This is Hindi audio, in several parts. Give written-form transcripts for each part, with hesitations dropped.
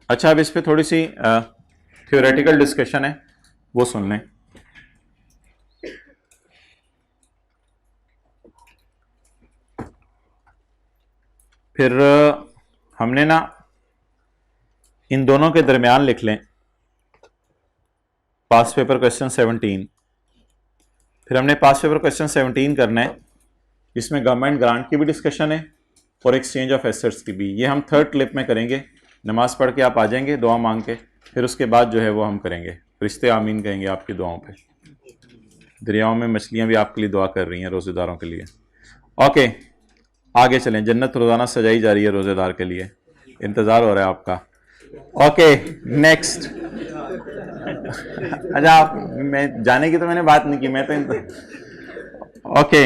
अच्छा, अब इस पे थोड़ी सी थ्योरेटिकल डिस्कशन है, वो सुन लें। फिर हमने ना इन दोनों के दरमियान लिख लें पास पेपर क्वेश्चन 17। फिर हमने पास पेपर क्वेश्चन 17 करना है, जिसमें गवर्नमेंट ग्रांट की भी डिस्कशन है और एक्सचेंज ऑफ एसेट्स की भी। ये हम थर्ड क्लिप में करेंगे। नमाज पढ़ के आप आ जाएंगे दुआ मांग के, फिर उसके बाद जो है वो हम करेंगे। रिश्ते आमीन कहेंगे आपकी दुआओं पे। दरियाओं में मछलियां भी आपके लिए दुआ कर रही हैं रोजेदारों के लिए। ओके, आगे चलें। जन्नत रोजाना सजाई जा रही है रोजेदार के लिए, इंतजार हो रहा है आपका। Okay next. अच्छा, आप मैं जाने की तो मैंने बात नहीं की, मैं तो ओके।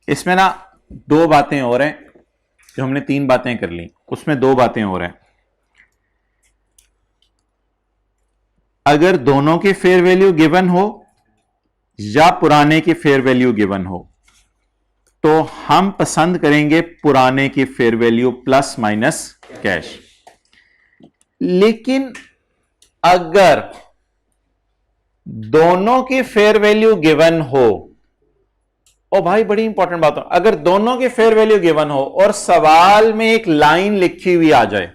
इसमें ना दो बातें और हैं, जो हमने तीन बातें कर ली, उसमें दो बातें और हैं। अगर दोनों की फेयर वैल्यू गिवन हो या पुराने की फेयर वैल्यू गिवन हो, तो हम पसंद करेंगे पुराने की fair value plus minus cash. लेकिन अगर दोनों की फेयर वैल्यू गिवन हो, ओ भाई बड़ी इंपॉर्टेंट बात हो, अगर दोनों की फेयर वैल्यू गिवन हो और सवाल में एक लाइन लिखी हुई आ जाए,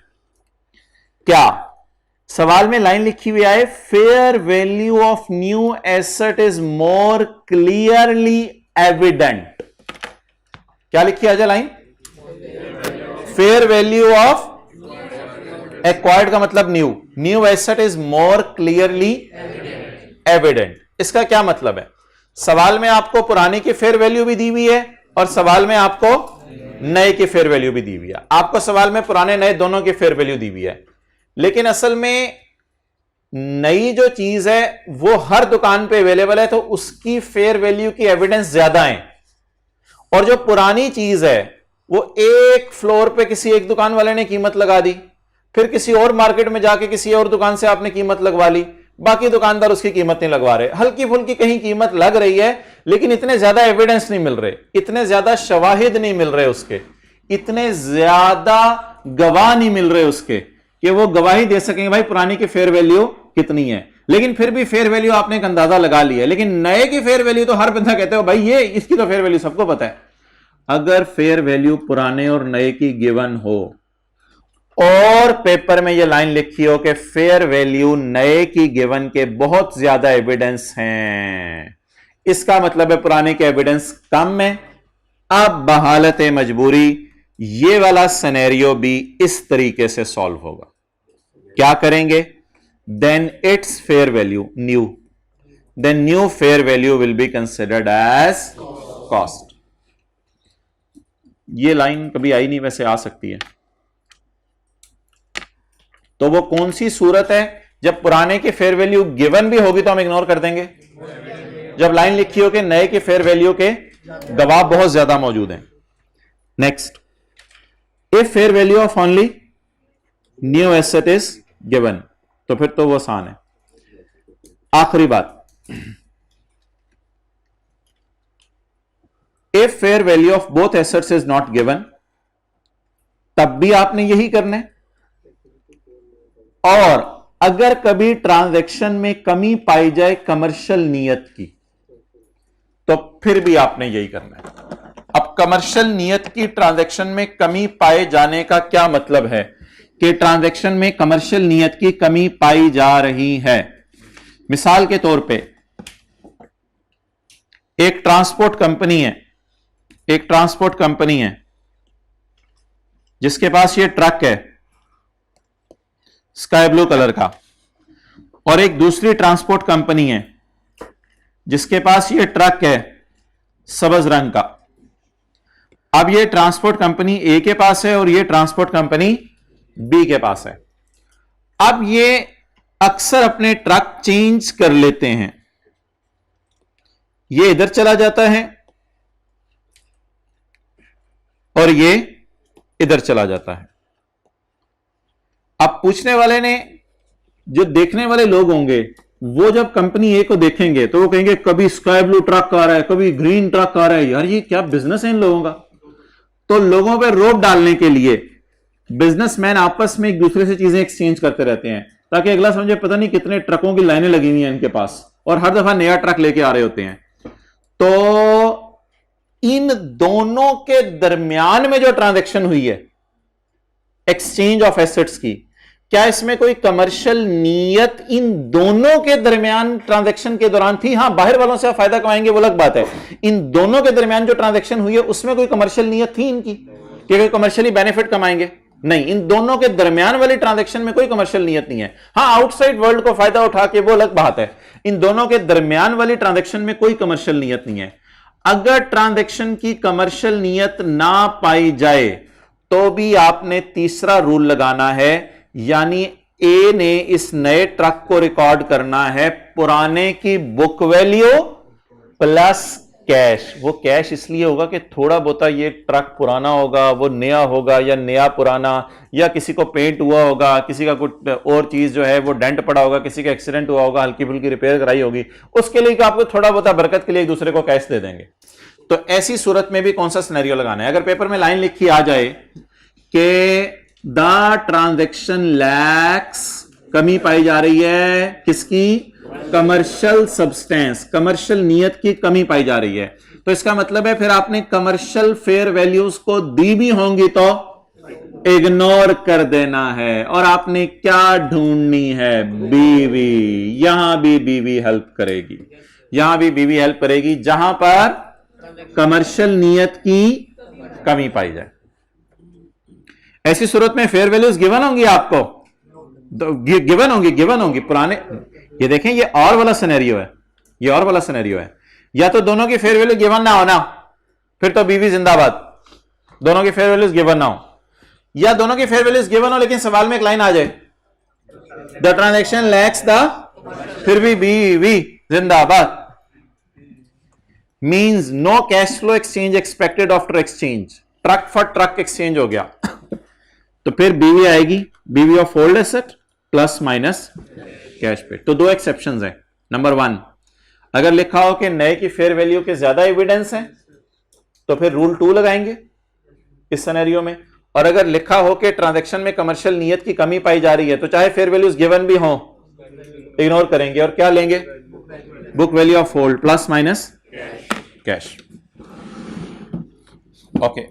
क्या सवाल में लाइन लिखी हुई आए, fair value of new asset is more clearly evident. क्या लिखी आ जाए line? Fair value of acquired का मतलब new asset is more clearly evident. इसका क्या मतलब है? सवाल में आपको पुराने की फेयर वैल्यू भी दी हुई है और सवाल में आपको नए की फेयर वैल्यू भी दी हुई है। आपको सवाल में पुराने नए दोनों की फेयर वैल्यू दी हुई है, लेकिन असल में नई जो चीज है वो हर दुकान पे अवेलेबल है, तो उसकी फेयर वैल्यू की एविडेंस ज्यादा है। और जो पुरानी चीज है वो एक फ्लोर पे किसी एक दुकान वाले ने कीमत लगा दी, फिर किसी और मार्केट में जाके किसी और दुकान से आपने कीमत लगवा ली, बाकी दुकानदार उसकी कीमत नहीं लगवा रहे। हल्की फुल्की कहीं कीमत लग रही है, लेकिन इतने ज्यादा एविडेंस नहीं मिल रहे, इतने ज्यादा शवाहिद नहीं मिल रहे उसके, इतने ज्यादा गवाह नहीं मिल रहे उसके कि वो गवाही दे सकेंगे भाई पुरानी की फेयर वैल्यू कितनी है। लेकिन फिर भी फेयर वैल्यू आपने एक अंदाजा लगा लिया है, लेकिन नए की फेयर वैल्यू तो हर बंदा कहते हो भाई ये इसकी तो फेयर वैल्यू सबको पता है। अगर फेयर वैल्यू पुराने और नए की गिवन हो और पेपर में ये लाइन लिखी हो कि फेयर वैल्यू नए की गिवन के बहुत ज्यादा एविडेंस हैं, इसका मतलब है पुराने के एविडेंस कम है। अब बहालत मजबूरी ये वाला सिनेरियो भी इस तरीके से सॉल्व होगा। क्या करेंगे? Then it's fair value new, then new fair value will be considered as cost. ये लाइन कभी आई नहीं, वैसे आ सकती है। तो वो कौन सी सूरत है जब पुराने की फेयर वैल्यू गिवन भी होगी तो हम इग्नोर कर देंगे? जब लाइन लिखी हो कि नए की फेयर वैल्यू के गवाह बहुत ज्यादा मौजूद हैं। Next, if fair value of only new asset is given, तो फिर तो वो आसान है। आखिरी बात, if fair value of both assets is not given, तब भी आपने यही करना है। और अगर कभी ट्रांजैक्शन में कमी पाई जाए कमर्शियल नीयत की, तो फिर भी आपने यही करना है। अब कमर्शियल नीयत की ट्रांजैक्शन में कमी पाए जाने का क्या मतलब है कि ट्रांजैक्शन में कमर्शियल नीयत की कमी पाई जा रही है। मिसाल के तौर पे एक ट्रांसपोर्ट कंपनी है, जिसके पास ये ट्रक है स्काई ब्लू कलर का, और एक दूसरी ट्रांसपोर्ट कंपनी है जिसके पास ये ट्रक है सब्ज रंग का। अब ये ट्रांसपोर्ट कंपनी ए के पास है और ये ट्रांसपोर्ट कंपनी बी के पास है। अब ये अक्सर अपने ट्रक चेंज कर लेते हैं, ये इधर चला जाता है और ये इधर चला जाता है। अब पूछने वाले ने, जो देखने वाले लोग होंगे, वो जब कंपनी ए को देखेंगे तो वो कहेंगे कभी स्काई ब्लू ट्रक आ रहा है, कभी ग्रीन ट्रक आ रहा है, यार ये क्या बिजनेस है इन लोगों का। तो लोगों पे रोक डालने के लिए बिजनेसमैन आपस में एक दूसरे से चीजें एक्सचेंज करते रहते हैं ताकि अगला समझे पता नहीं कितने ट्रकों की लाइनें लगी हुई हैं इनके पास और हर दफा नया ट्रक लेके आ रहे होते हैं। तो इन दोनों के दरमियान में जो ट्रांजैक्शन हुई है एक्सचेंज ऑफ एसेट्स की, क्या इसमें कोई कमर्शियल नीयत इन दोनों के दरमियान ट्रांजैक्शन के दौरान थी? हां, बाहर वालों से आप फायदा कमाएंगे वो अलग बात है। इन दोनों के दरमियान जो ट्रांजैक्शन हुई है उसमें कोई कमर्शियल नीयत थी इनकी कि कोई कमर्शियली बेनिफिट कमाएंगे? नहीं, इन दोनों के दरमियान वाली ट्रांजैक्शन में कोई कमर्शियल नीयत नहीं है। हां, आउटसाइड वर्ल्ड को फायदा उठा के वो अलग बात है। इन दोनों के दरमियान वाली ट्रांजैक्शन में कोई कमर्शियल नीयत नहीं है। अगर ट्रांजैक्शन की कमर्शियल नीयत ना पाई जाए तो भी आपने तीसरा रूल लगाना है, यानी ए ने इस नए ट्रक को रिकॉर्ड करना है पुराने की बुक वैल्यू प्लस कैश। वो कैश इसलिए होगा कि थोड़ा बहुता ये ट्रक पुराना होगा, वो नया होगा या नया पुराना, या किसी को पेंट हुआ होगा, किसी का कुछ और चीज जो है वो डेंट पड़ा होगा, किसी का एक्सीडेंट हुआ होगा, हल्की फुल्की रिपेयर कराई होगी, उसके लिए आपको थोड़ा बहुता बरकत के लिए एक दूसरे को कैश दे देंगे। तो ऐसी सूरत में भी कौन सा सिनेरियो लगाना है? अगर पेपर में लाइन लिखी आ जाए कि द ट्रांजैक्शन लैक्स, कमी पाई जा रही है किसकी? कमर्शियल सब्सटेंस, कमर्शियल नियत की कमी पाई जा रही है, तो इसका मतलब है फिर आपने कमर्शियल फेयर वैल्यूज को दी भी होंगी तो इग्नोर कर देना है। और आपने क्या ढूंढनी है? बीवी। यहां भी बीवी हेल्प करेगी, यहां भी बीवी हेल्प करेगी जहां पर कमर्शियल नियत की कमी पाई जाए। ऐसी सूरत में फेयर वैल्यूज गिवन होंगी आपको, गिवन होंगी पुराने। ये देखें, ये और वाला सिनेरियो है, ये और वाला सिनेरियो है। या तो दोनों की फेयर वैल्यू गिवन ना होना, फिर तो बीवी जिंदाबाद, दोनों की फेयर वैल्यूज गिवन ना हो, या दोनों की फेयर वैल्यूज गिवन हो लेकिन सवाल में एक लाइन आ जाए द ट्रांजैक्शन लैक्स द, फिर भी बीवी जिंदाबाद। Means no cash flow exchange expected after exchange, truck for truck exchange हो गया तो फिर बीवी आएगी, BV of old asset plus minus cash pay. तो दो एक्सेप्शंस हैं। नंबर 1, अगर लिखा हो कि नए की फेयर वैल्यू के ज्यादा एविडेंस है तो फिर रूल 2 लगाएंगे इस सिनेरियो में। और अगर लिखा हो कि ट्रांजैक्शन में कमर्शियल नियत की कमी पाई जा रही है तो चाहे फेयर वैल्यूज गिवन भी हो इग्नोर करेंगे और क्या लेंगे? Book value of old plus minus cash. Okay,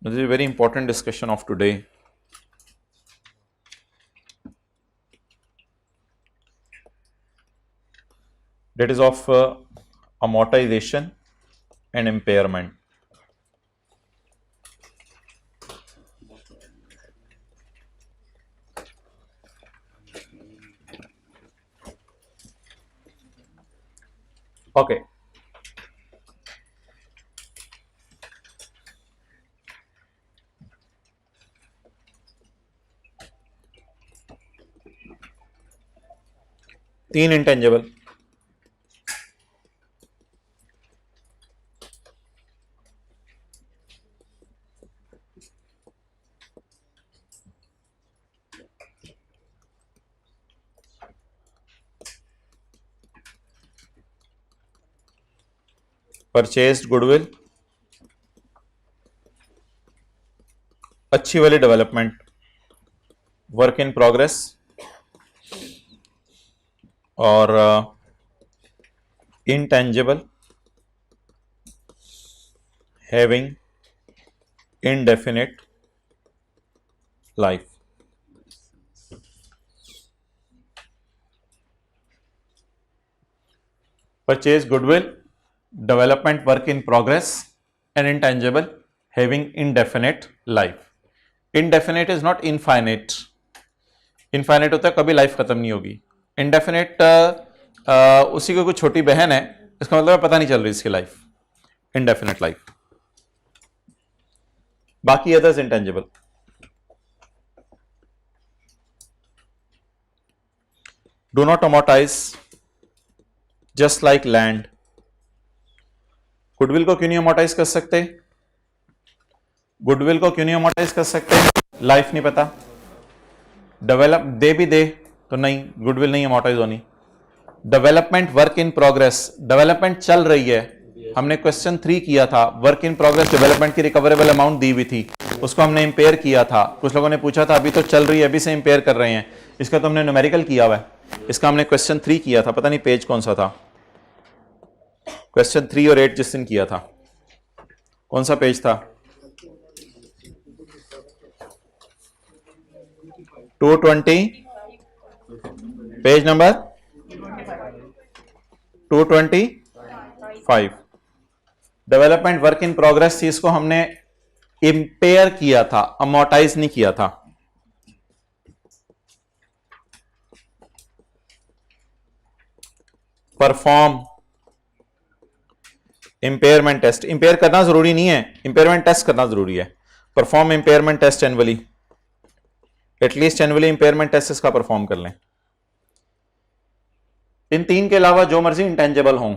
this is a very important discussion of today. That is of amortization and impairment. Okay. तीन इंटेंजिबल, परचेज्ड गुडविल, अच्छी वाली डेवलपमेंट, वर्क इन प्रोग्रेस और intangible having indefinite life. Purchase goodwill, development work in progress and intangible having indefinite life. Indefinite is not infinite. Infinite होता है कभी लाइफ खत्म नहीं होगी। इंडेफिनेट उसी को कोई छोटी बहन है, इसका मतलब पता नहीं चल रही इसकी लाइफ, इंडेफिनेट लाइफ। बाकी others intangible. Do not amortise just like land. Goodwill को क्यों नहीं अमोर्टाइज कर सकते? गुडविल को क्यों नहीं अमोर्टाइज कर सकते? लाइफ नहीं पता। डेवलप दे भी दे तो नहीं, गुडविल नहीं अमोर्टाइज होनी। Development work in progress, development चल रही है, हमने क्वेश्चन 3 किया था, वर्क इन प्रोग्रेस डेवलपमेंट की रिकवरेबल अमाउंट दी हुई थी, उसको हमने इंपेयर किया था, कुछ लोगों ने पूछा था अभी तो चल रही है, अभी से इंपेयर कर रहे हैं, इसका तो हमने न्यूमेरिकल किया हुआ है, इसका हमने क्वेश्चन 3 किया था, पता नहीं पेज कौन सा था, क्वेश्चन 3 और 8 जिस दिन किया था, कौन सा पेज था? 220, page number 225। Development work in progress थी, इसको हमने इंपेयर किया था, अमोर्टाइज नहीं किया था। परफॉर्म इंपेयरमेंट टेस्ट, इंपेयर करना जरूरी नहीं है, इंपेयरमेंट टेस्ट करना जरूरी है। Perform impairment test annually, at least annually impairment test इसका परफॉर्म कर लें। इन 3 के अलावा जो मर्जी इंटेंजेबल हों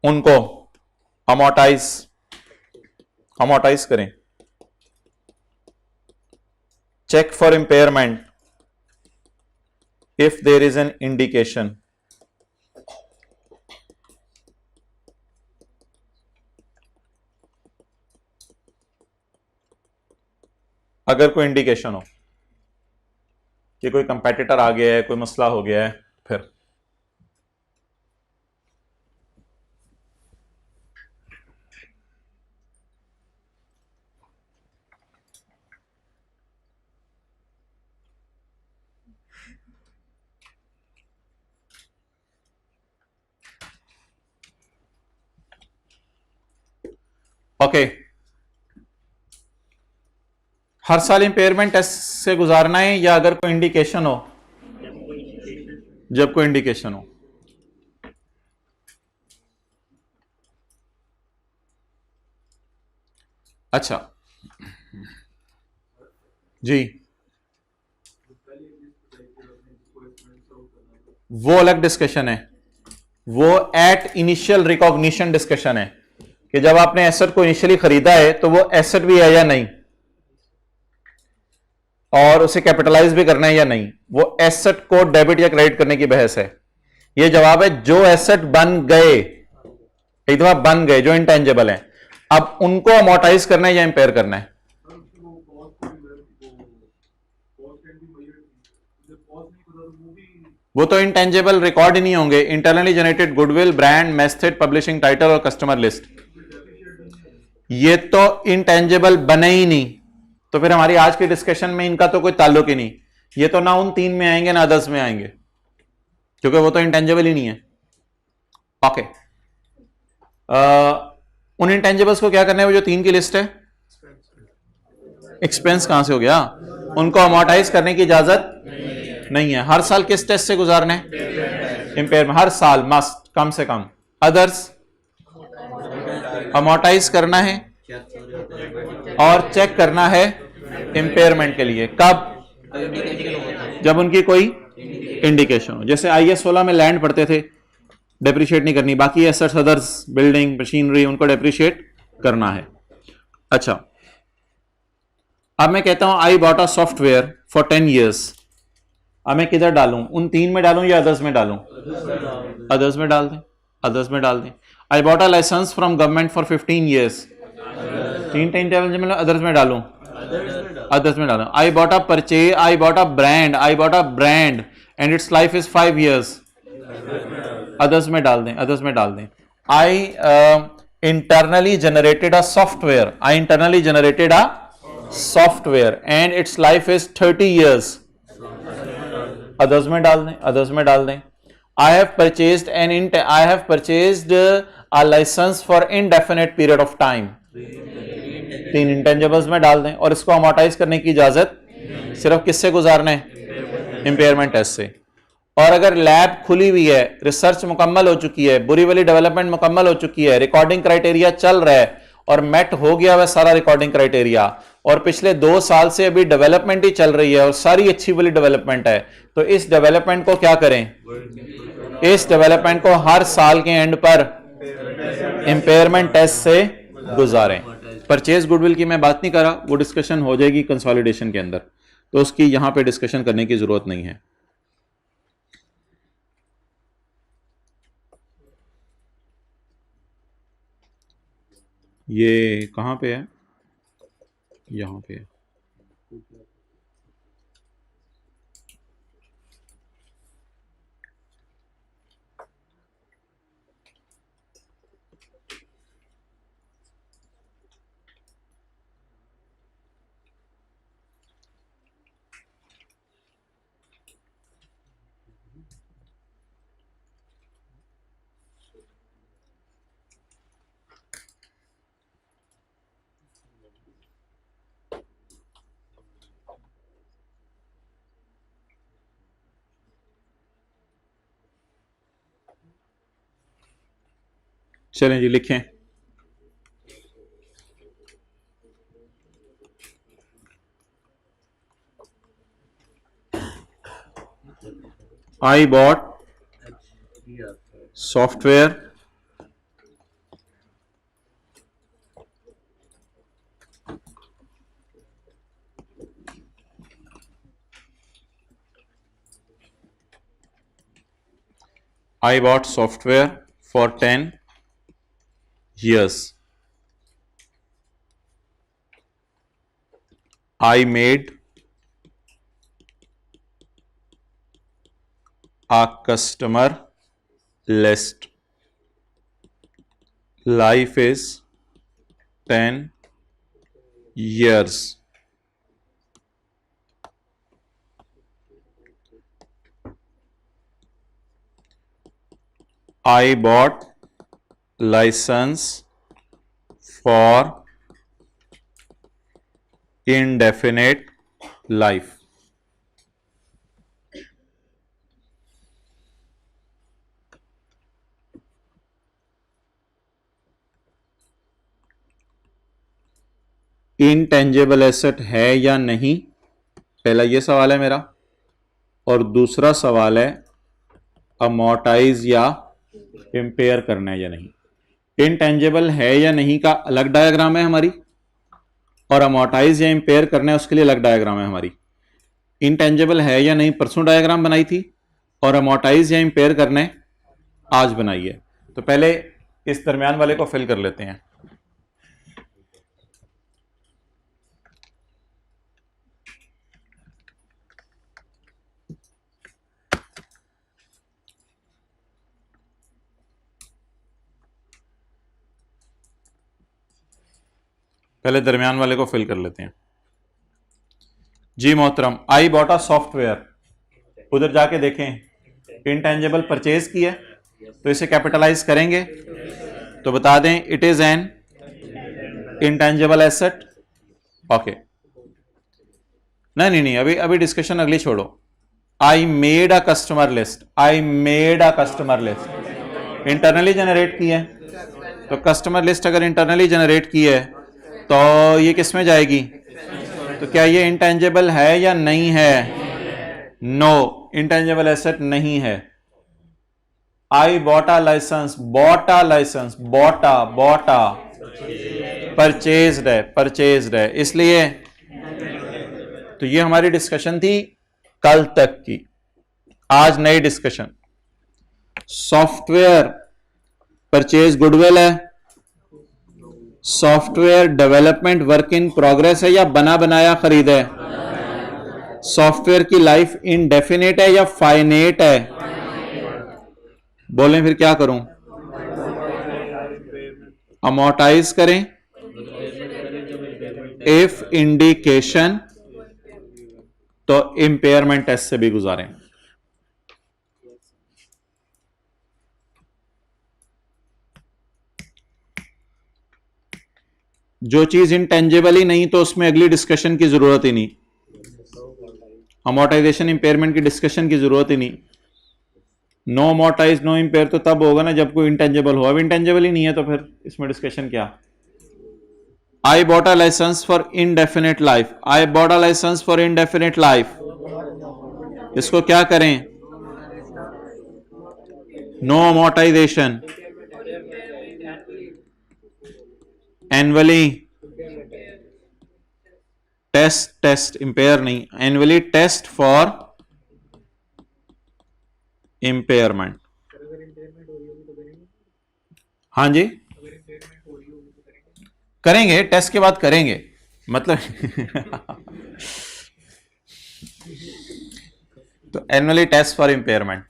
उनको अमोर्टाइज करें। Check for impairment if there is an indication. अगर कोई इंडिकेशन हो कि कोई कंपेटिटर आ गया है, कोई मसला हो गया है, फिर ओके। हर साल इंपेयरमेंट टेस्ट से गुजारना है या अगर कोई इंडिकेशन हो? जब कोई इंडिकेशन हो। अच्छा जी, वो अलग डिस्कशन है, वो एट इनिशियल रिकॉग्निशन डिस्कशन है कि जब आपने एसेट को इनिशियली खरीदा है तो वो एसेट भी है या नहीं, और उसे कैपिटलाइज भी करना है या नहीं, वो एसेट को डेबिट या क्रेडिट करने की बहस है। ये जवाब है जो एसेट बन गए, एक दफा बन गए, जो इंटेंजेबल है, अब उनको अमोर्टाइज करना है या इंपेयर करना है। वो तो इंटेंजेबल रिकॉर्ड ही नहीं होंगे, internally generated goodwill, brand, method, publishing title और कस्टमर लिस्ट, ये तो इंटेंजेबल बने ही नहीं, तो फिर हमारी आज की डिस्कशन में इनका तो कोई ताल्लुक ही नहीं, ये तो ना उन 3 में आएंगे ना 10 में आएंगे, क्योंकि वो तो इंटेंजेबल ही नहीं है। ओके, उन इंटेंजेबल्स को क्या करना है, वो जो 3 की लिस्ट है, एक्सपेंस कहां से हो गया, उनको अमोर्टाइज करने की इजाजत नहीं है। हर साल किस टेस्ट से गुजारने, इंपेयरमेंट, हर साल मस्ट कम से कम। अदर्स अमोर्टाइज करना है और चेक करना है इंपेयरमेंट के लिए, कब, जब उनकी कोई इंडिकेशन हो। जैसे IAS 16 में लैंड पढ़ते थे, डेप्रिशिएट नहीं करनी, बाकी एसेट्स अदर्स, बिल्डिंग, मशीनरी, उनको डेप्रिशिएट करना है। अच्छा, अब मैं कहता हूं आई bought a software for 10 years, अब मैं किधर डालूं, उन 3 में डालूं या अदर्स में डालूं? अदर्स में डाल दें, अदर्स में डाल दें। I bought a licence from government for 15 years, 3 table others में डालूं, अदर्स में डालूं। I bought a purchase, I bought a brand and its life is 5 years, others में डाल दें, अदर्स में डाल दें। I internally generated a software, I internally generated a software and its life is 30 years, others में डाल दें, अदर्स में डाल दें। I have purchased a licence for indefinite period of time, 3 intangibles में डाल दें, और इसको अमोर्टाइज करने की इजाजत सिर्फ किससे गुजारना है, इंपेयरमेंट टेस्ट से। और अगर लैब खुली हुई है, रिसर्च मुकम्मल हो चुकी है, बुरी वाली डेवलपमेंट मुकम्मल हो चुकी है, रिकॉर्डिंग क्राइटेरिया चल रहा है और मेट हो गया वह सारा रिकॉर्डिंग क्राइटेरिया, और पिछले 2 साल से अभी डेवलपमेंट ही चल रही है और सारी अच्छी वाली डेवलपमेंट है, तो इस डेवलपमेंट को क्या करें, इस डेवलपमेंट को हर साल के एंड पर इंपेयरमेंट टेस्ट से गुजारें। परचेज गुडविल की मैं बात नहीं कर रहा, वो डिस्कशन हो जाएगी कंसोलिडेशन के अंदर, तो उसकी यहां पे डिस्कशन करने की जरूरत नहीं है। ये कहां पे है, यहां पे चलें जी, लिखें। I bought software for 10 years. I made a customer list. Life is 10 years. I bought license for indefinite life. Intangible asset है या नहीं, पहला ये सवाल है मेरा। और दूसरा सवाल है अमोर्टाइज या इंपेयर करना है या नहीं। इनटेंजेबल है या नहीं का अलग डायग्राम है हमारी, और अमोर्टाइज या इंपेयर करना है उसके लिए अलग डायग्राम है हमारी। इनटेंजेबल है या नहीं परसों डायग्राम बनाई थी, और अमोर्टाइज या इंपेयर करने आज बनाई है। तो पहले इस दरमियान वाले को फिल कर लेते हैं। पहले दरमियान वाले को फिल कर लेते हैं जी मोहतरम। आई बॉट अ सॉफ्टवेयर, उधर जाके देखें इनटेंजेबल परचेज की है, तो इसे कैपिटलाइज करेंगे तो बता दें it is an intangible asset. Okay, नहीं, अभी डिस्कशन अगली छोड़ो। I made a customer list, I made a customer list internally generate की है। तो कस्टमर लिस्ट अगर इंटरनली जनरेट की है तो ये किस में जाएगी? तो क्या ये इंटेंजेबल है या नहीं है? नो, इंटेंजेबल एसेट नहीं है। आई बॉटा लाइसेंस, बॉटा लाइसेंस, बॉटा परचेज्ड है, इसलिए तो ये हमारी डिस्कशन थी कल तक की। आज नई डिस्कशन, सॉफ्टवेयर परचेज गुडविल है, software development work in progress है या बना बनाया खरीद है, सॉफ्टवेयर की लाइफ इनडेफिनेट है या फाइनेट है। बोलें फिर क्या करूं? अमोर्टाइज करें इफ इंडिकेशन, तो इंपेयरमेंट टेस्ट से भी गुजारें। जो चीज इंटेंजेबल ही नहीं तो उसमें अगली डिस्कशन की जरूरत ही नहीं, अमोर्टाइजेशन इंपेयरमेंट की डिस्कशन की जरूरत ही नहीं। नो अमोर्टाइज नो इंपेयर तो तब होगा ना जब कोई इंटेंजेबल हो, अब इंटेंजेबल ही नहीं है तो फिर इसमें डिस्कशन क्या। I bought a licence for indefinite life, I bought a licence for indefinite life, इसको क्या करें? No amortisation, annually test impair नहीं, एनुअली टेस्ट फॉर इंपेयरमेंट। हाँ जी, करेंगे टेस्ट के बाद करेंगे, मतलब तो annually test for impairment,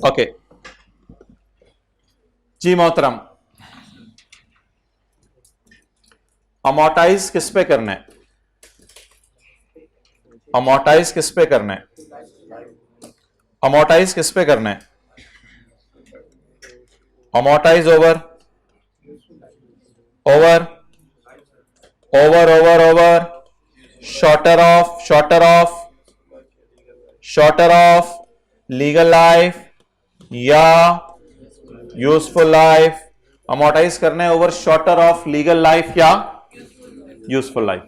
okay जी मोहतरम, अमोर्टाइज किस पे करना है? अमोर्टाइज किस पे करना है? अमोर्टाइज किस पे करना है? Amortise over over over over over shorter of shorter of shorter of legal life या यूजफुल लाइफ। अमोर्टाइज करना है over shorter of legal life या यूजफुल लाइफ,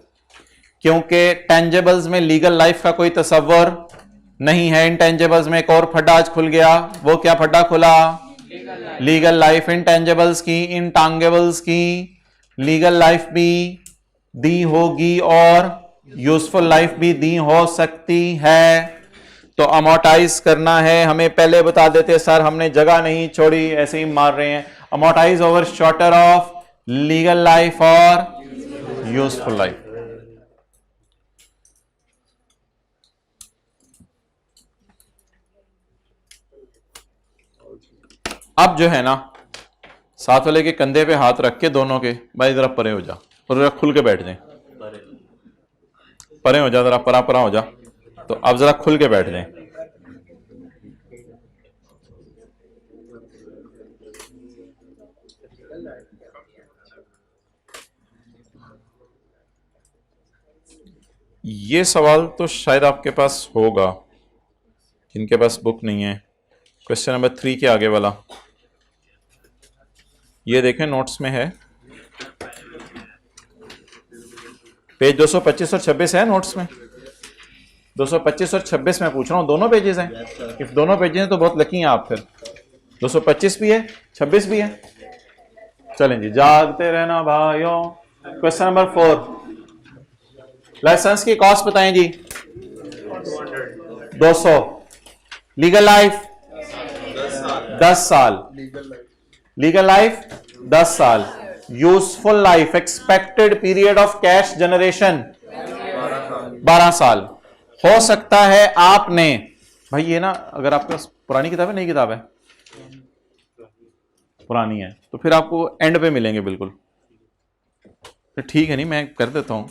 क्योंकि टेंजेबल्स में लीगल लाइफ का कोई तस्वर नहीं है। इंटेंजेबल्स में एक और फड्डा आज खुल गया। वो क्या फड्डा खुला? Legal life. इंटेंजेबल्स की, इंटांगेबल्स की लीगल लाइफ भी दी होगी और यूजफुल लाइफ भी दी हो सकती है। तो अमोर्टाइज करना है, हमें पहले बता देते सर, हमने जगह नहीं छोड़ी, ऐसे ही मार रहे हैं। Amortise over shorter of legal life और यूजफुल लाइफ। अब जो है ना, साथ वाले के कंधे पे हाथ रख के दोनों के, भाई जरा परे हो जा और जरा खुल के बैठ जाए। परे हो जा, जरा परा परा हो जा। तो अब जरा खुल के बैठ जाए। ये सवाल तो शायद आपके पास होगा, जिनके पास बुक नहीं है। क्वेश्चन नंबर 3 के आगे वाला, ये देखें नोट्स में है, पेज 225 और 26 है नोट्स में। 225 और 26 में पूछ रहा हूं, दोनों पेजेस हैं। इफ दोनों पेजेस हैं तो बहुत लकी हैं आप। फिर 225 भी है, 26 भी है। चलें जी, जागते रहना भाइयों। क्वेश्चन नंबर 4, लाइसेंस की कॉस्ट बताएं जी। 200। लीगल लाइफ 10 साल। लीगल लाइफ 10 साल। Useful life, expected period of cash generation 12 साल। हो सकता है आपने, भाई ये ना, अगर आपके पास पुरानी किताब है, नई किताब है? पुरानी है, तो फिर आपको एंड पे मिलेंगे बिल्कुल। तो ठीक है, नहीं मैं कर देता हूं,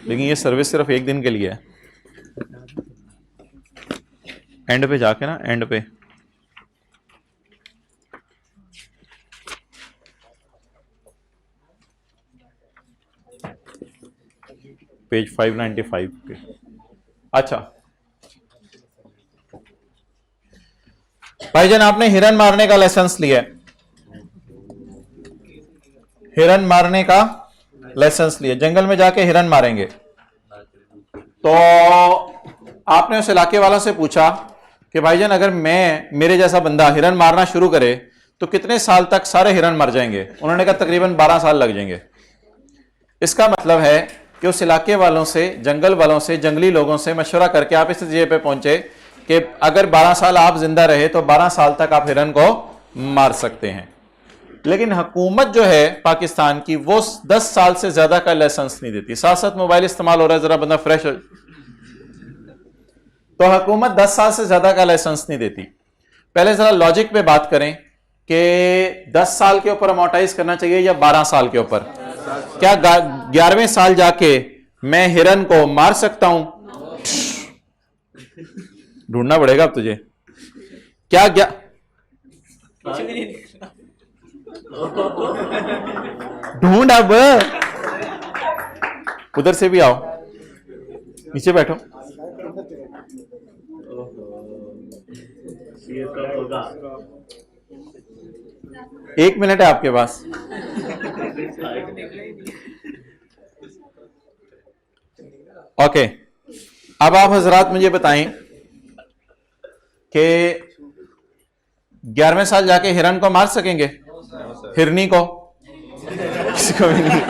लेकिन ये सर्विस सिर्फ एक दिन के लिए है। एंड पे जाके ना, एंड पे पेज 595 पे। अच्छा भाईजान, आपने हिरन मारने का लाइसेंस लिया है। हिरन मारने का लाइसेंस लिया, जंगल में जाके हिरन मारेंगे। तो आपने उस इलाके वालों से पूछा कि भाईजान, अगर मेरे जैसा बंदा हिरन मारना शुरू करे तो कितने साल तक सारे हिरन मर जाएंगे? उन्होंने कहा तकरीबन 12 साल लग जाएंगे। इसका मतलब है कि उस इलाके वालों से, जंगल वालों से, जंगली लोगों से मशवरा करके आप इस नतीजे पे पहुंचे कि अगर 12 साल आप जिंदा रहे तो 12 साल तक आप हिरन को मार सकते हैं। लेकिन हुकूमत जो है पाकिस्तान की, वो 10 साल से ज्यादा का लाइसेंस नहीं देती। साथ साथ मोबाइल इस्तेमाल हो रहा है, जरा बंदा फ्रेश हो, तो हुकूमत 10 साल से ज्यादा का लाइसेंस नहीं देती। पहले जरा लॉजिक पे बात करें कि 10 साल के ऊपर अमोर्टाइज करना चाहिए या 12 साल के ऊपर? क्या 11वें साल जाके मैं हिरन को मार सकता हूं? ढूंढना पड़ेगा अब तुझे। क्या ढूंढ, अब उधर से भी आओ, नीचे बैठो। एक मिनट है आपके पास। ओके, अब आप हजरात मुझे बताएं कि 11वें साल जाके हिरन को मार सकेंगे? हिरनी को? किसी को भी नहीं।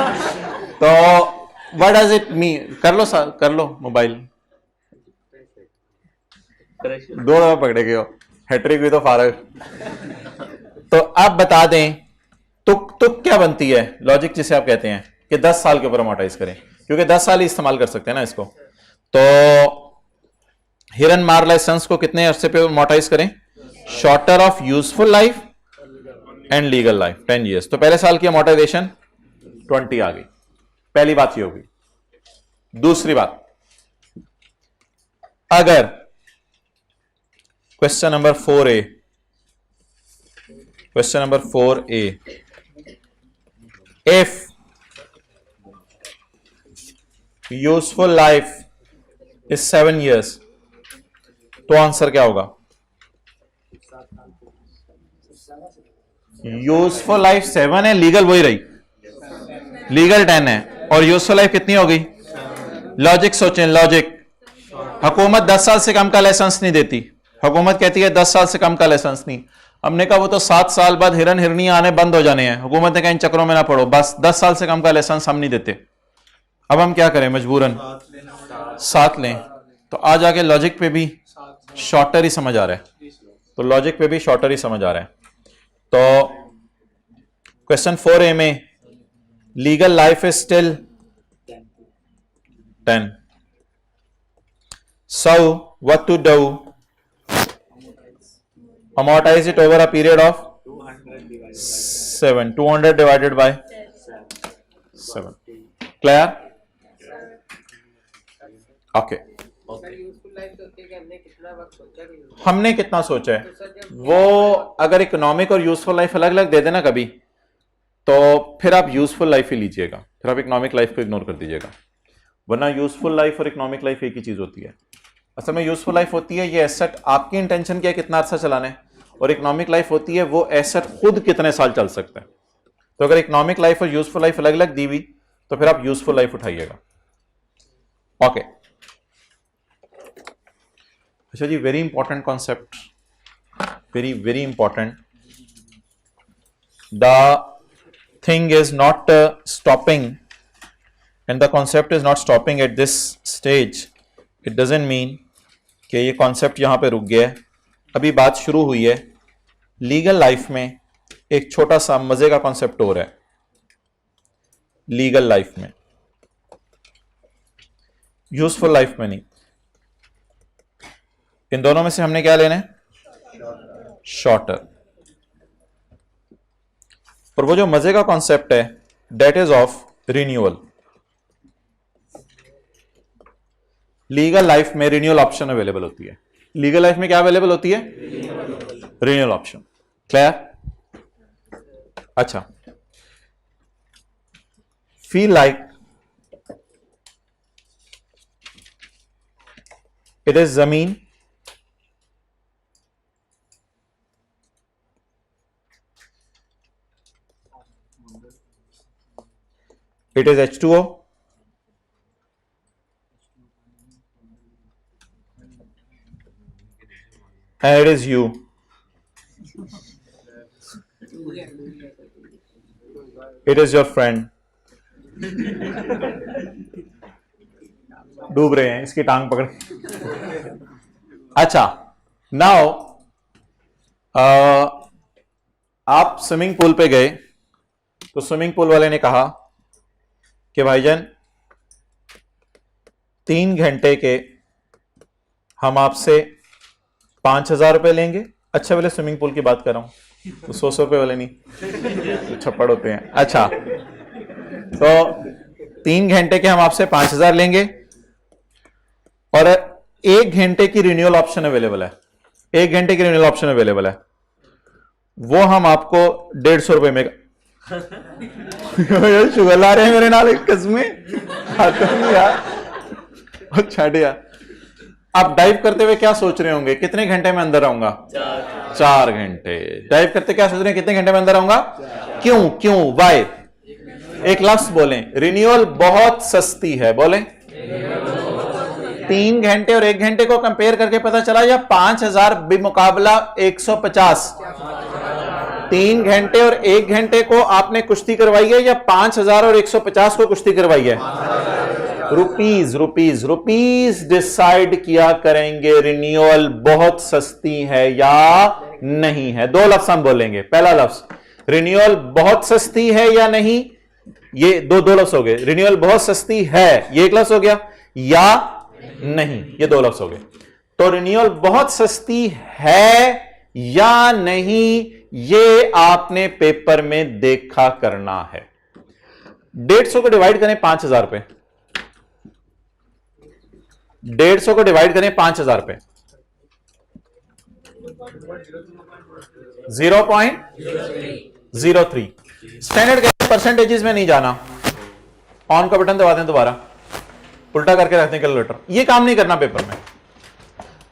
तो व्हाट डज इट मीन? कर लो मोबाइल, 2 दफा पकड़े गए हो। हैट्रिक भी तो फारग। तो अब बता दें तुक क्या बनती है, लॉजिक जिसे आप कहते हैं कि 10 साल के ऊपर अमोर्टाइज करें, क्योंकि 10 साल ही इस्तेमाल कर सकते हैं ना इसको। तो हिरन मार लाइसेंस को कितने अरसे पे अमोर्टाइज करें? Shorter of useful life and legal life 10 years. तो पहले साल की अमोर्टाइजेशन 20 आ गई, पहली बात ये होगी। दूसरी बात, अगर question number 4A, question number 4A, if useful life is 7 years, तो आंसर क्या होगा? यूजफुल लाइफ 7 है, लीगल वही रही, लीगल 10 है, और यूजफुल लाइफ कितनी हो गई? लॉजिक सोचें, लॉजिक। हुकूमत 10 साल से कम का लाइसेंस नहीं देती, हुकूमत कहती है 10 साल से कम का लाइसेंस नहीं। हमने कहा वो तो 7 साल बाद हिरन हिरनियां आने बंद हो जाने हैं, हुकूमत ने कहा इन चक्रों में ना पड़ो, बस 10 साल से कम का लाइसेंस हम नहीं देते। अब हम क्या करें? मजबूरन 7 लें। तो आ जाके लॉजिक पे भी शॉर्टर ही समझ आ रहा है, तो लॉजिक पे भी शॉर्टर ही समझ आ रहा है। तो क्वेश्चन 4A में legal life is still 10, so what to do? Amortize it over a period of 7, 200 divided by 7. Clear? Okay. हमने कितना सोचा है? वो अगर इकोनॉमिक और यूजफुल लाइफ अलग अलग दे देना कभी, तो फिर आप यूजफुल लाइफ ही लीजिएगा, फिर आप इकोनॉमिक लाइफ को इग्नोर कर दीजिएगा, वरना यूजफुल लाइफ और इकोनॉमिक लाइफ एक ही चीज होती है। असल में यूजफुल लाइफ होती है ये एसेट आपकी इंटेंशन क्या है, कितना अर्सा चलाना है, और इकोनॉमिक लाइफ होती है वो एसेट खुद कितने साल चल सकता है। तो अगर इकोनॉमिक लाइफ और यूजफुल लाइफ अलग अलग दी हुई, तो फिर आप यूजफुल लाइफ उठाइएगा। ओके, अच्छा जी, very important concept, very very important. The thing is not stopping and the concept is not stopping at this stage. It doesn't mean कि ये concept यहाँ पे रुक गया है, अभी बात शुरू हुई है। लीगल लाइफ में एक छोटा सा मजे का कॉन्सेप्ट हो रहा है, लीगल लाइफ में, यूजफुल लाइफ में नहीं। इन दोनों में से हमने क्या लेना है? शॉर्टर। और वो जो मजे का कॉन्सेप्ट है, date is of renewal. Legal life में रिन्यूअल ऑप्शन अवेलेबल होती है। लीगल लाइफ में क्या अवेलेबल होती है? Renewal option. क्लियर? अच्छा, फील लाइक इट इज जमीन, it is H2O, and it is you. It is your friend. डूब रहे हैं, इसकी टांग पकड़। अच्छा, नाउ आप स्विमिंग पूल पे गए, तो स्विमिंग पूल वाले ने कहा कि भाईजान 3 घंटे के हम आपसे 5,000 रुपए लेंगे। अच्छा वाले स्विमिंग पूल की बात कर रहा हूं, तो 100 रुपए वाले नहीं, तो छप्पड़ होते हैं। अच्छा, तो 3 घंटे के हम आपसे 5,000 लेंगे, और 1 घंटे की रिन्यूअल ऑप्शन अवेलेबल है। 1 घंटे की रिन्यूअल ऑप्शन अवेलेबल है, वो हम आपको 150 रुपए में। शुगर ला रहे हैं मेरे नाल कसमें यार, छाट यार। आप डाइव करते हुए क्या सोच रहे होंगे? कितने घंटे में अंदर आऊंगा? 4 घंटे। डाइव करते क्या सोच रहे हैं? कितने घंटे में अंदर आऊंगा? क्यों? क्यों? वाई? एक लफ्ज बोलें, रिन्यूअल बहुत सस्ती है। बोलें, 3 घंटे और 1 घंटे को कंपेयर करके पता चला, या 5,000 बेमुकाबला 150। 3 घंटे और 1 घंटे को आपने कुश्ती करवाई है, या 5,000 और 150 को कुश्ती करवाई है? रुपीज रुपीज रुपीज डिसाइड किया करेंगे रिन्यूअल बहुत सस्ती है या नहीं है। दो लफ्ज हम बोलेंगे। पहला लफ्ज रिन्यूअल बहुत सस्ती है या नहीं, ये दो लफ्ज हो गए। रिन्यूअल बहुत सस्ती है ये एक लफ्ज हो गया, या नहीं ये दो लफ्ज हो गए। तो रिन्यूअल बहुत सस्ती है या नहीं ये आपने पेपर में देखा करना है। 150 को डिवाइड करें 5000 पे, 150 को डिवाइड करें 5000 पे, 0.03। स्टैंडर्ड के परसेंटेजेस में नहीं जाना, ऑन का बटन दबा दें, दोबारा उल्टा करके रखते हैं कैलकुलेटर। ये काम नहीं करना पेपर में,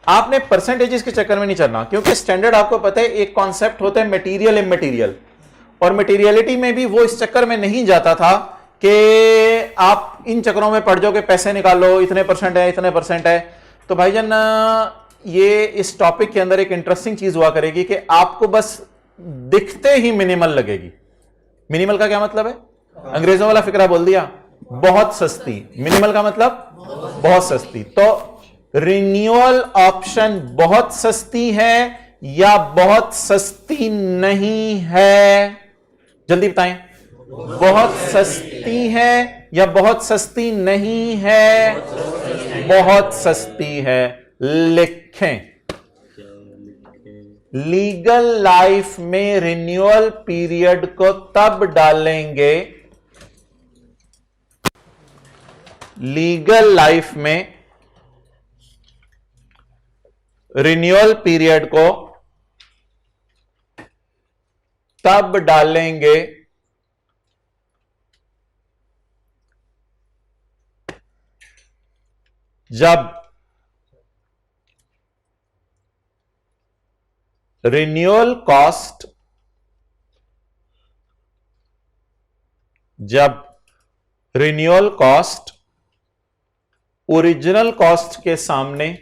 आपने परसेंटेजेस के चक्कर में नहीं चलना, क्योंकि स्टैंडर्ड आपको पता है एक कॉन्सेप्ट होता है मटेरियल इमटेरियल, और मटेरियलिटी में भी वो इस चक्कर में नहीं जाता था कि आप इन चक्करों में पड़ जाओ कि पैसे निकालो, इतने परसेंट है इतने परसेंट है। तो भाईजान ये इस टॉपिक के अंदर एक इंटरेस्टिंग चीज हुआ करेगी कि आपको बस दिखते ही मिनिमल लगेगी। मिनिमल का क्या मतलब है? अंग्रेजों वाला फिक्रा बोल दिया, बहुत सस्ती। मिनिमल का मतलब बहुत सस्ती। तो रिन्यूअल ऑप्शन बहुत सस्ती है या बहुत सस्ती नहीं है? जल्दी बताएं, बहुत सस्ती है या बहुत सस्ती नहीं है? बहुत सस्ती है। लिखें, लीगल लाइफ में रिन्यूअल पीरियड को तब डालेंगे, लीगल लाइफ में रिन्यूअल पीरियड को तब डालेंगे जब रिन्यूअल कॉस्ट, जब रिन्यूअल कॉस्ट ओरिजिनल कॉस्ट के सामने,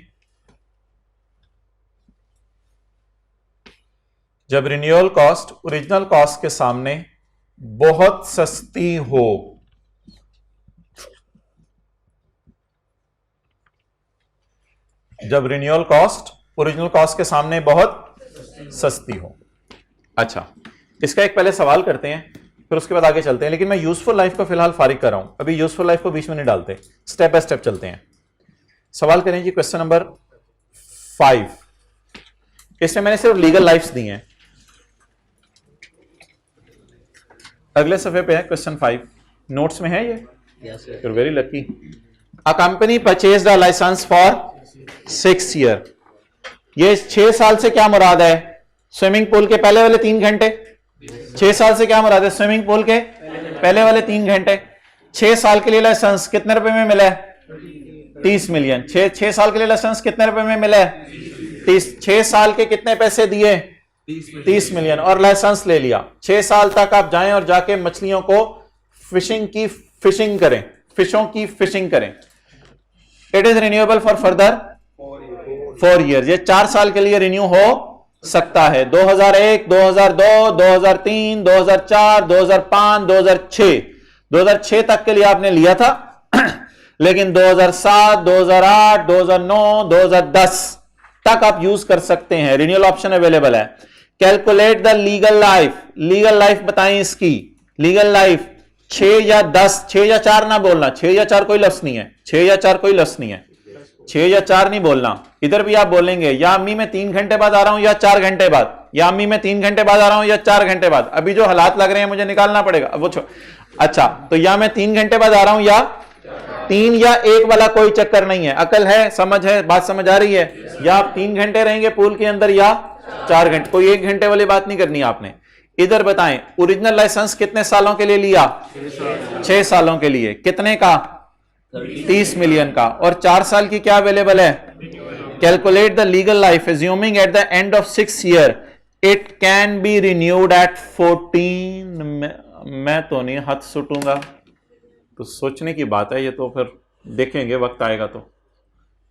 जब रिन्यूअल कॉस्ट ओरिजिनल कॉस्ट के सामने बहुत सस्ती हो। जब रिन्यूअल कॉस्ट ओरिजिनल कॉस्ट के सामने बहुत सस्ती हो। अच्छा, इसका एक पहले सवाल करते हैं, फिर उसके बाद आगे चलते हैं। लेकिन मैं यूजफुल लाइफ को फिलहाल फारिग कर रहा हूं, अभी यूजफुल लाइफ को बीच में नहीं डालते, स्टेप बाय स्टेप चलते हैं। सवाल करें जी, क्वेश्चन नंबर 5। इसमें मैंने सिर्फ लीगल लाइफ्स दी हैं। अगले सफे पे है क्वेश्चन 5, नोट्स में है ये? You're very lucky. A company purchased a license for 6 years. ये 6 साल से क्या मुराद है? स्विमिंग पूल के पहले वाले 3 घंटे। 6 साल से क्या मुराद है? स्विमिंग पूल के पहले वाले 3 घंटे। 6 साल के लिए लाइसेंस कितने रुपए में मिला है? 30 मिलियन। 6 साल के लिए लाइसेंस कितने रुपए में मिला है? 30। 6 साल के कितने पैसे दिए? 30 मिलियन, और लाइसेंस ले लिया। 6 साल तक आप जाएं और जाके मछलियों को फिशिंग करें, फिशों की फिशिंग करें। It is renewable for further 4 years. ये 4 साल के लिए रिन्यू हो सकता है। 2001, 2002, 2003, 2004, 2005, 2006, 2006 तक के लिए आपने लिया था लेकिन 2007, 2008, 2009, 2010 तक आप यूज कर सकते हैं। रिन्यूअल ऑप्शन अवेलेबल है। Calculate the legal life. Legal life बताएं इसकी। लीगल लाइफ 6 या 10, 6 या 4 ना बोलना, 6 या 4 कोई लफ्ज नहीं है, 6 या 4 कोई लफ्ज नहीं है, 6 या 4 नहीं बोलना। इधर भी आप बोलेंगे या अम्मी मैं 3 घंटे बाद आ रहा हूं या 4 घंटे बाद, या अम्मी मैं 3 घंटे बाद आ रहा हूं या 4 घंटे बाद। अभी जो हालात लग रहे हैं मुझे निकालना पड़ेगा वो अच्छा, तो या मैं 3 घंटे बाद आ रहा हूं या 3 या 1 वाला कोई चक्कर नहीं है। अकल है, समझ है, बात समझ आ रही है? या आप 3 घंटे रहेंगे पूल के अंदर या 4 घंटे, कोई 1 घंटे वाली बात नहीं करनी आपने। इधर बताएं, ओरिजिनल लाइसेंस कितने सालों के लिए लिया? 6 सालों के लिए। कितने का? 30 मिलियन का। और 4 साल की क्या अवेलेबल है? Calculate the legal life assuming at the end of 6 year it can be renewed at 14। मैं तो नहीं हाथ सुटूंगा, तो सोचने की बात है ये, तो फिर देखेंगे वक्त आएगा तो।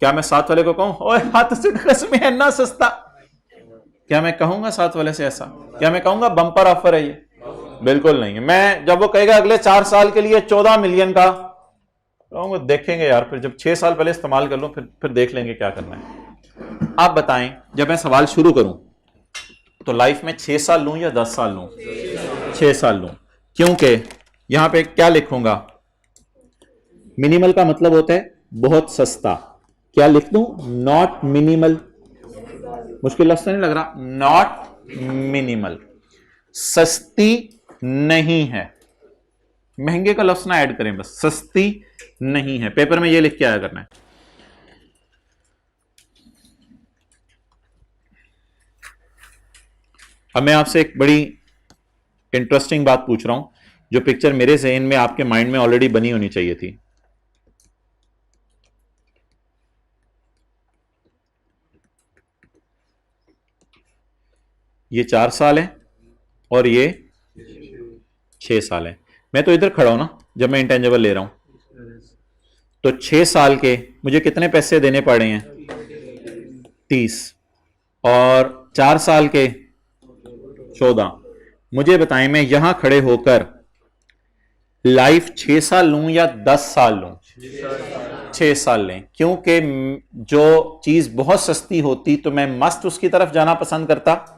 क्या मैं 7 वाले को कहूं ओए हाथ सुट कसम है ना सस्ता? क्या मैं कहूंगा 7 वाले से ऐसा? क्या मैं कहूंगा बम्पर ऑफर है ये? बिल्कुल नहीं है। मैं जब वो कहेगा अगले 4 साल के लिए 14 मिलियन का, वो देखेंगे यार, फिर जब 6 साल पहले इस्तेमाल कर लो फिर देख लेंगे क्या करना है। आप बताएं, जब मैं सवाल शुरू करूं तो लाइफ में 6 साल लूं या 10 साल लूं? 6 साल लूं, क्योंकि यहां पे क्या लिखूंगा? मिनिमल का मतलब होता है बहुत सस्ता। क्या लिख दूं? Not minimal. मुश्किल लफ्ज़ नहीं लग रहा? नॉट मिनिमल, सस्ती नहीं है। महंगे का लफ्ज़ ना ऐड करें, बस सस्ती नहीं है। पेपर में ये लिख के आया करना है। अब मैं आपसे एक बड़ी इंटरेस्टिंग बात पूछ रहा हूं, जो पिक्चर मेरे ज़हन में आपके माइंड में ऑलरेडी बनी होनी चाहिए थी। ये 4 साल है और ये 6 साल है। मैं तो इधर खड़ा हूं ना जब मैं इंटेंजिबल ले रहा हूं, तो 6 साल के मुझे कितने पैसे देने पड़े हैं? 30। और 4 साल के 14। मुझे बताएं, मैं यहां खड़े होकर लाइफ 6 साल लूं या 10 साल लूं? 6 साल लें, क्योंकि जो चीज बहुत सस्ती होती तो मैं मस्त उसकी तरफ जाना पसंद करता,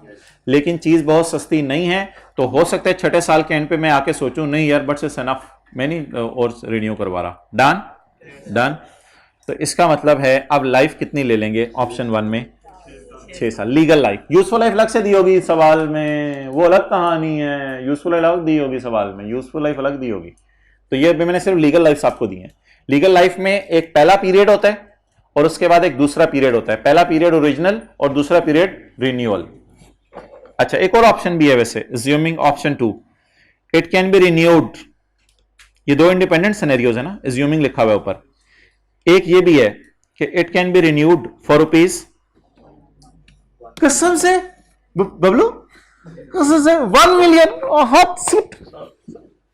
लेकिन चीज बहुत सस्ती नहीं है, तो हो सकता है 6 साल के एंड पे मैं आके सोचूं नहीं यार बट इट्स एनफ, मैं नहीं और रिन्यू करवा रहा। Done done. तो इसका मतलब है अब लाइफ कितनी ले लेंगे? ऑप्शन 1 में 6 साल। Legal life. यूजफुल लाइफ अलग से दी होगी सवाल में, वो अलग कहानी है। यूजफुल लाइफ अलग दी होगी सवाल में, यूजफुल लाइफ अलग दी होगी। तो ये मैंने सिर्फ लीगल लाइफ आपको दी है। लीगल लाइफ में एक पहला पीरियड होता है और उसके बाद एक दूसरा पीरियड होता है। पहला पीरियड ओरिजिनल और दूसरा पीरियड रिन्यूअल। अच्छा, एक और ऑप्शन भी है वैसे, assuming option 2, it can be renewed. ये दो इंडिपेंडेंट सिनेरियोज है ना, अज्यूमिंग लिखा हुआ है ऊपर। एक ये भी है कि it can be renewed for rupees, कसम से बबलू, कसम से 1 मिलियन। हाथ सिट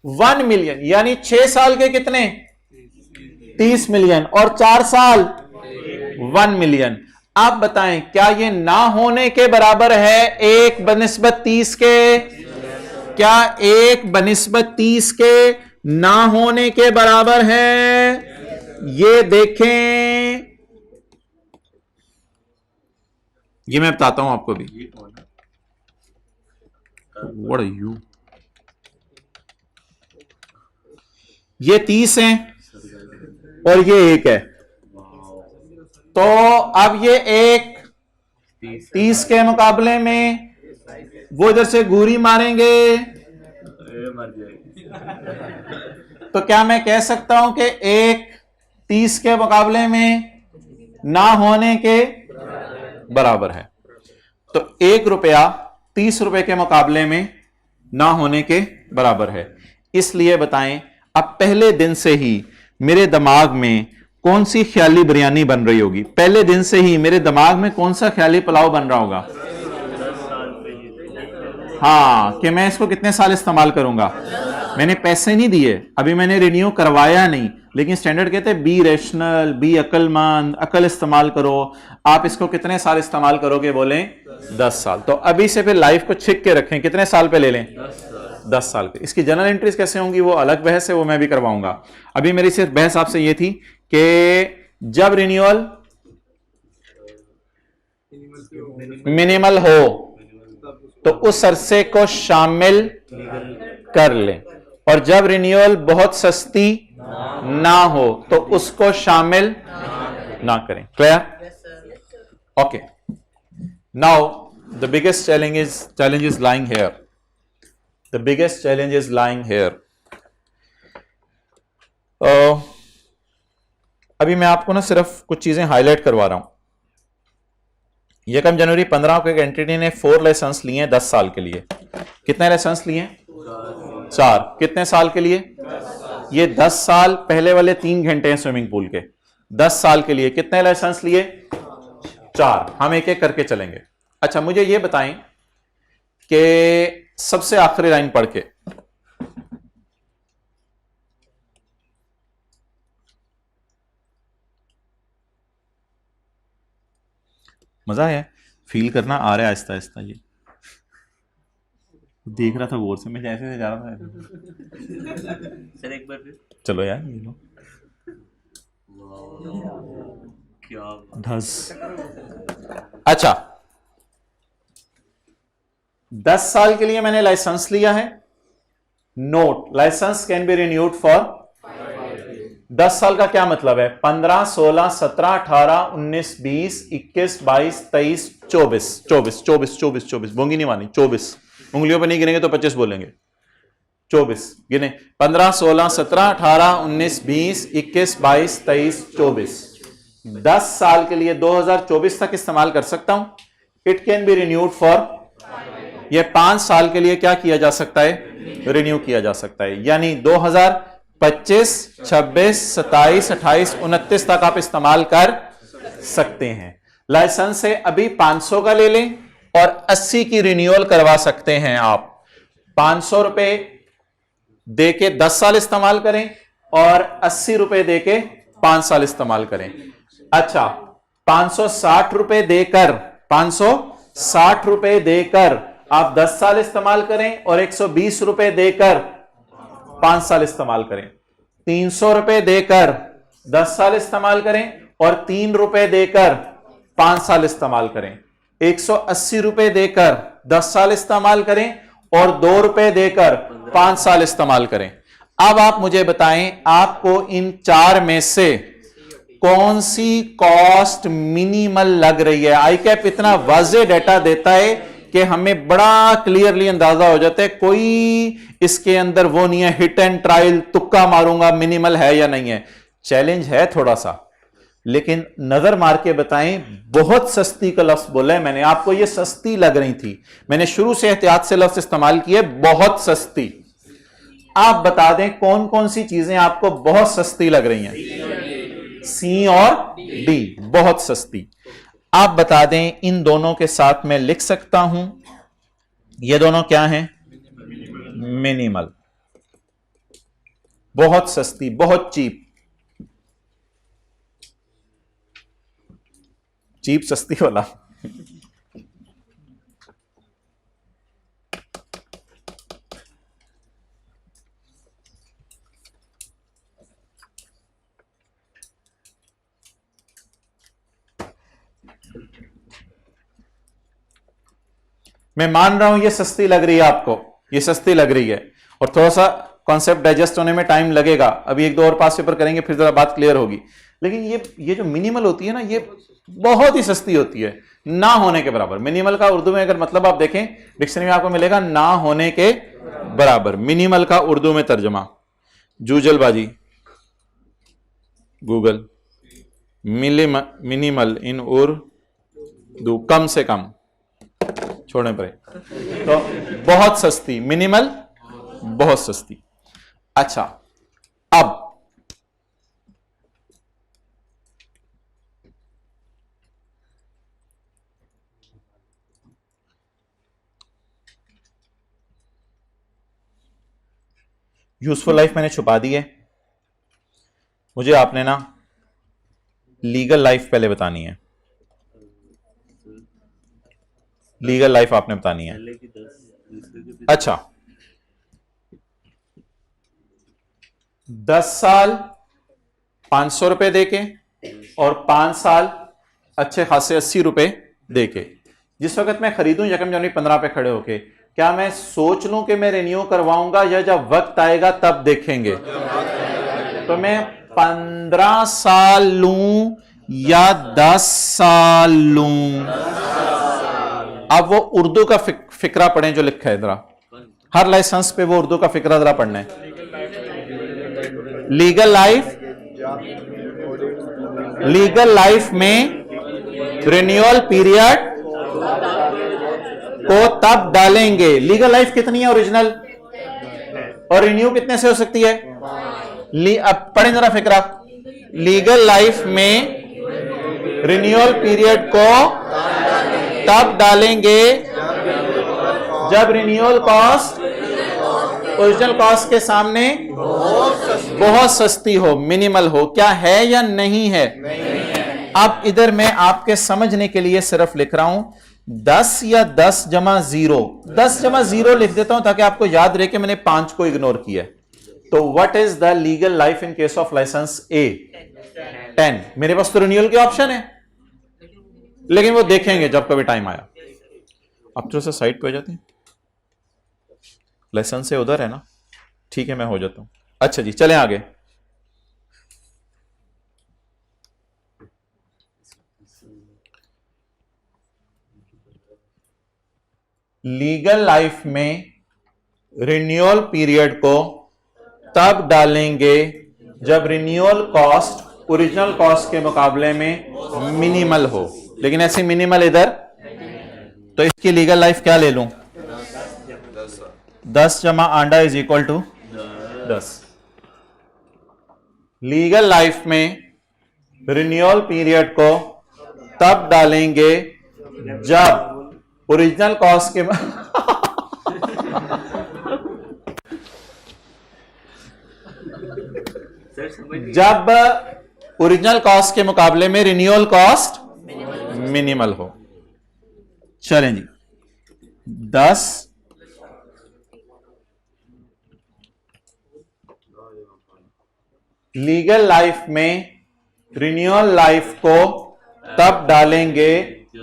1 मिलियन, यानी 6 साल के कितने? 30 मिलियन और 4 साल 1 मिलियन। आप बताएं क्या ये ना होने के बराबर है 1 बनिस्बत 30 के? क्या 1 बनिस्बत 30 के ना होने के बराबर है? ये देखें, ये मैं बताता हूं आपको भी। What are you? ये 30 है और ये 1 है, तो अब ये 1 30 के मुकाबले में वो इधर से घूरी मारेंगे, तो क्या मैं कह सकता हूं कि 1 30 के मुकाबले में ना होने के बराबर है? तो 1 रुपया 30 रुपए के मुकाबले में ना होने के बराबर है। इसलिए बताएं, अब पहले दिन से ही मेरे दिमाग में कौन सी ख्याली बिरयानी बन रही होगी? पहले दिन से ही मेरे दिमाग में कौन सा ख्याली पुलाव बन रहा होगा? हाँ, कि मैं इसको कितने साल इस्तेमाल करूंगा। मैंने पैसे नहीं दिए, अभी मैंने रिन्यू करवाया नहीं, लेकिन स्टैंडर्ड कहते हैं बी रैशनल, बी अक्लमंद, अकल इस्तेमाल करो। आप इसको कितने साल इस्तेमाल करोगे? बोलें 10 साल। तो अभी से फिर लाइफ को छिक के रखें, कितने साल पे ले लें? 10 साल पे। इसकी जनरल एंट्रीज कैसे होंगी वो अलग बहस है, वो मैं भी करवाऊंगा। अभी मेरी सिर्फ बहस आपसे ये थी कि जब रिन्यूअल मिनिमल हो तो उस अरसे को शामिल कर लें, और जब रिन्यूअल बहुत सस्ती ना हो तो उसको शामिल ना करें। Clear? Okay, now the biggest challenge is lying here. The biggest challenge is lying here. अभी मैं आपको ना सिर्फ कुछ चीजें हाईलाइट करवा रहा हूं। यकम जनवरी 15 को एक एंटिटी ने 4 लाइसेंस लिए हैं 10 साल के लिए। कितने लाइसेंस लिए हैं? 4। कितने साल के लिए? ये 10 साल, पहले वाले 3 घंटे हैं स्विमिंग पूल के। 10 साल के लिए कितने लाइसेंस लिए? 4। हम एक एक करके चलेंगे। अच्छा, मुझे ये बताएं कि सबसे आखिरी लाइन पढ़ के, मजा आया? फील करना आ रहा है आहिस्ता आहिस्ता। ये देख रहा था गौर से, मैं जैसे जा रहा था। सर एक बार फिर चलो यार, ये लो। 10। अच्छा, 10 साल के लिए मैंने लाइसेंस लिया है। Note, licence can be renewed for 10 साल का क्या मतलब है? 15, 16, 17, 18, 19, 20, 21, 22, 23, 24, 24, 24, 24, 24, बोंगी नहीं मानी, 24, उंगलियों पे नहीं गिनेंगे तो 25 बोलेंगे। 24 गिने, 15, 16, 17, 18, 19, 20, 21, 22, 23, 24। 10 साल के लिए 2024 तक इस्तेमाल कर सकता हूं। It can be renewed for, ये 5 साल के लिए क्या किया जा सकता है? रिन्यू किया जा सकता है। यानी 2025, 26, 27, 28, 29 तक आप इस्तेमाल कर सकते हैं। लाइसेंस से अभी 500 का ले लें और 80 की रिन्यूअल करवा सकते हैं आप। 500 रुपए देके 10 साल इस्तेमाल करें और 80 रुपए देके 5 साल इस्तेमाल करें। अच्छा, 560 रुपए देकर, 560 रुपए देकर आप 10 साल इस्तेमाल करें और 120 रुपए देकर 5 साल इस्तेमाल करें। 300 रुपए देकर 10 साल इस्तेमाल करें और 3 रुपए देकर 5 साल इस्तेमाल करें। 180 रुपए देकर 10 साल इस्तेमाल करें और 2 रुपए देकर 5 साल इस्तेमाल करें। अब आप मुझे बताएं, आपको इन 4 में से कौन सी कॉस्ट मिनिमल लग रही है? आईकैप इतना वाज़ेह डेटा देता है कि हमें बड़ा क्लियरली अंदाजा हो जाता है। कोई इसके अंदर वो नहीं है हिट एंड ट्रायल, तुक्का मारूंगा मिनिमल है या नहीं है। चैलेंज है थोड़ा सा, लेकिन नजर मार के बताएं। बहुत सस्ती का लफ्ज बोला है मैंने, आपको ये सस्ती लग रही थी, मैंने शुरू से एहतियात से लफ्ज इस्तेमाल किए, बहुत सस्ती। आप बता दें कौन कौन सी चीजें आपको बहुत सस्ती लग रही हैं? सी और डी, बहुत सस्ती। आप बता दें, इन दोनों के साथ मैं लिख सकता हूं, ये दोनों क्या हैं? मिनिमल। बहुत सस्ती, बहुत चीप। चीप सस्ती वाला। मैं मान रहा हूं ये सस्ती लग रही है आपको, ये सस्ती लग रही है, और थोड़ा सा कॉन्सेप्ट डाइजेस्ट होने में टाइम लगेगा। अभी 1-2 और पास पेपर करेंगे, फिर जरा बात क्लियर होगी। लेकिन ये जो मिनिमल होती है ना, ये बहुत ही सस्ती होती है, ना होने के बराबर। मिनिमल का उर्दू में अगर मतलब आप देखें डिक्शनरी में आपको मिलेगा ना होने के बराबर। मिनिमल का उर्दू में तर्जमा, जूजलबाजी, गूगल, मिनिमल इन उर्दू, कम से कम, छोड़ने पड़े तो बहुत सस्ती। मिनिमल बहुत सस्ती। अच्छा, अब यूजफुल लाइफ मैंने छुपा दी है, मुझे आपने ना लीगल लाइफ पहले बतानी है। लीगल लाइफ आपने बतानी है। अच्छा, 10 साल 500 रुपए देके और 5 साल अच्छे खासे 80 रुपए देके। जिस वक्त मैं खरीदूं यकम जनवरी 15 पे खड़े होके, क्या मैं सोच लूं कि मैं रिन्यू करवाऊंगा, या जब वक्त आएगा तब देखेंगे? तो मैं 15 साल लूं या 10 साल लूं? अब वो उर्दू का फिक्रा पढ़ें जो लिखा है, जरा हर लाइसेंस पे वो उर्दू का फिक्रा जरा पढ़ना है। लीगल लाइफ में रिन्यूअल पीरियड को तब डालेंगे। लीगल लाइफ कितनी है ओरिजिनल, और रिन्यू कितने से हो सकती है? अब पढ़ें जरा फिक्रा। लीगल लाइफ में रिन्यूअल पीरियड को तब डालेंगे जब रिन्यूअल कॉस्ट ओरिजिनल कॉस्ट के सामने बहुत सस्ती हो, मिनिमल हो। क्या है या नहीं है? अब इधर मैं आपके समझने के लिए सिर्फ लिख रहा हूं 10 या 10 जमा 0, 10 जमा 0 लिख देता हूं ताकि आपको याद रहे कि मैंने 5 को इग्नोर किया। तो what is the legal life in case of licence A? 10। मेरे पास तो रिन्यूअल के ऑप्शन है, लेकिन वो देखेंगे जब कभी टाइम आया। अब तो से साइड पे हो जाते हैं, लेसन से उधर है ना, ठीक है मैं हो जाता हूं। अच्छा जी चलें आगे। लीगल लाइफ में रिन्यूअल पीरियड को तब डालेंगे जब रिन्यूअल कॉस्ट ओरिजिनल कॉस्ट के मुकाबले में मिनिमल हो, लेकिन ऐसी मिनिमल इधर, तो इसकी लीगल लाइफ क्या ले लूं? 10 जमा आंडा is equal to 10। Legal life में रिन्यूअल पीरियड को तब डालेंगे जब ओरिजिनल कॉस्ट के जब ओरिजिनल कॉस्ट के मुकाबले में रिन्यूअल कॉस्ट मिनिमल हो। चलें जी 10 लीगल लाइफ में रिन्यूअल लाइफ को तब डालेंगे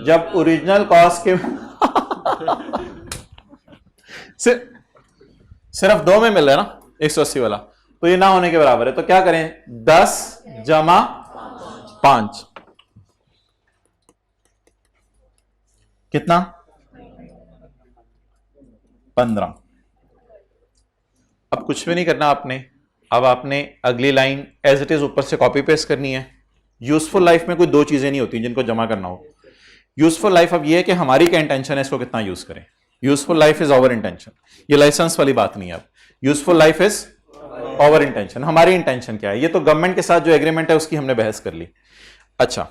जब ओरिजिनल कॉस्ट के सिर्फ 2 में मिल रहा है ना 180 वाला, तो ये ना होने के बराबर है। तो क्या करें? 10 जमा 5 कितना? 15। अब कुछ भी नहीं करना आपने, अब आपने अगली लाइन एज इट इज ऊपर से कॉपी पेस्ट करनी है। यूजफुल लाइफ में कोई 2 चीजें नहीं होती जिनको जमा करना हो। यूजफुल लाइफ अब ये है कि हमारी क्या इंटेंशन है, इसको कितना यूज करें। Useful life is over intention, ये लाइसेंस वाली बात नहीं है। अब useful life is over intention, हमारी इंटेंशन क्या है। ये तो गवर्नमेंट के साथ जो एग्रीमेंट है उसकी हमने बहस कर ली। अच्छा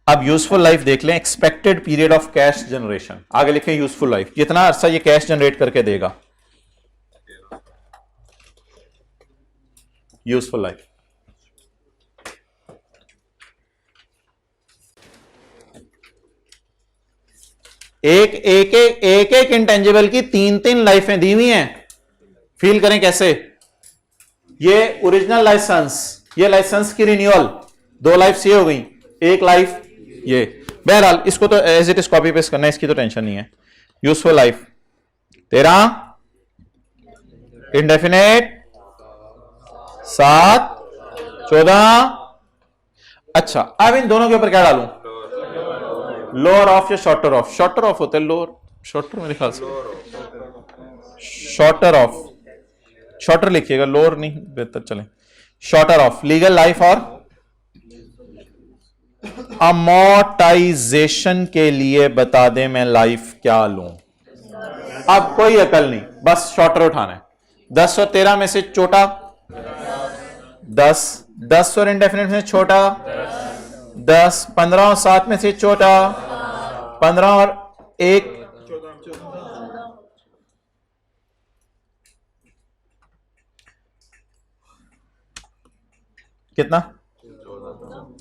अब यूजफुल लाइफ देख लें। Expected period of cash generation, आगे लिखें यूजफुल लाइफ, कितना अरसा ये कैश जनरेट करके देगा। यूजफुल लाइफ एक इंटेंजिबल की 3 लाइफें दी हुई हैं। फील करें कैसे। ये ओरिजिनल लाइसेंस, ये लाइसेंस की रिन्यूअल, 2 लाइफ ये हो गई, 1 लाइफ ये। बहरहाल इसको तो as it is copy paste करना है, इसकी तो टेंशन नहीं है। Useful life 13, indefinite 7, 14। अच्छा अब इन दोनों के ऊपर क्या डालूं? लोअर ऑफ या शॉर्टर ऑफ? शॉर्टर ऑफ होता है लोअर, शॉर्टर मेरे ख्याल से शॉर्टर ऑफ, शॉर्टर लिखिएगा, लोअर नहीं बेहतर चले। शॉर्टर ऑफ लीगल लाइफ और अमोर्टाइजेशन के लिए बता दें मैं लाइफ क्या लूं। अब कोई अकल नहीं, बस शॉर्टर उठाना है। 10 और 13 में से छोटा 10, 10 और इंडेफिनेट में से छोटा 10, 15 और 7 में से छोटा 15 और 1 कितना?